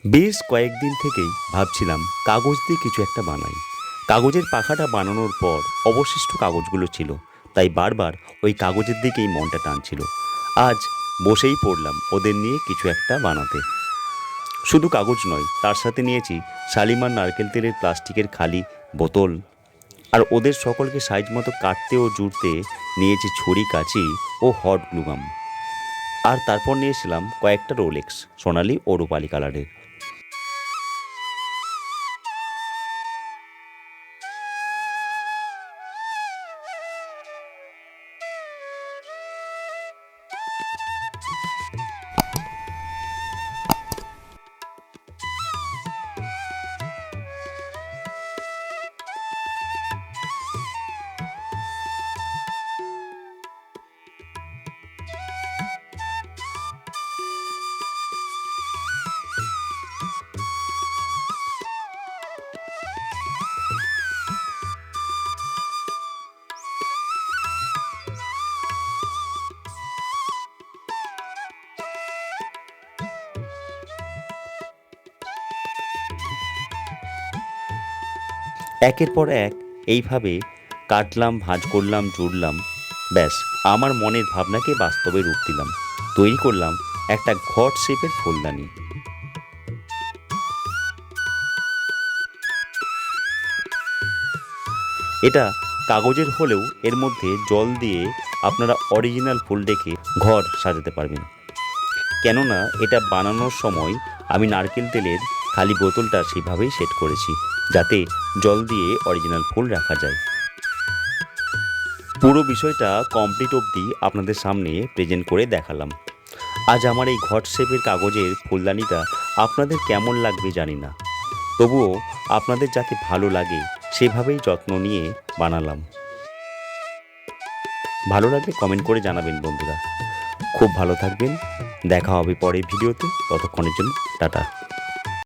বেশ কয়েকদিন থেকেই ভাবছিলাম কাগজ দিয়ে কিছু একটা বানাই। কাগজের পাখাটা বানানোর পর অবশিষ্ট কাগজগুলো ছিল, তাই বারবার ওই কাগজের দিকেই মনটা টানছিল। আজ বসেই পড়লাম ওদের নিয়ে কিছু একটা বানাতে। শুধু কাগজ নয়, তার সাথে নিয়েছি শালিমার নারকেল তেলের প্লাস্টিকের খালি বোতল, আর ওদের সকলকে সাইজ মতো কাটতে ও জুড়তে নিয়েছি ছুরি, কাঁচি ও হট গ্লুগাম। আর তারপর নিয়েছিলাম কয়েকটা রোলেক্স, সোনালি ও রূপালি কালারের। একের পর এক এইভাবে কাটলাম, ভাঁজ করলাম, জুড়লাম। ব্যাস, আমার মনের ভাবনাকে বাস্তবে রূপ দিলাম। তৈরি করলাম একটা ঘট শেপের ফুলদানি। এটা কাগজের হলেও এর মধ্যে জল দিয়ে আপনারা অরিজিনাল ফুল রেখে ঘর সাজাতে পারবেন। কেননা এটা বানানোর সময় আমি নারকেল তেলের খালি বোতলটা সেভাবেই সেট করেছি, যাতে জল দিয়ে অরিজিনাল ফুল রাখা যায়। পুরো বিষয়টা কমপ্লিট অবধি আপনাদের সামনে প্রেজেন্ট করে দেখালাম। আজ আমার এই ঘট শেপের কাগজের ফুলদানিটা আপনাদের কেমন লাগবে জানি না, তবুও আপনাদের যাতে ভালো লাগে সেভাবেই যত্ন নিয়ে বানালাম। ভালো লাগলে কমেন্ট করে জানাবেন বন্ধুরা। খুব ভালো থাকবেন, দেখা হবে পরের ভিডিওতে। ততক্ষণের জন্য টাটা।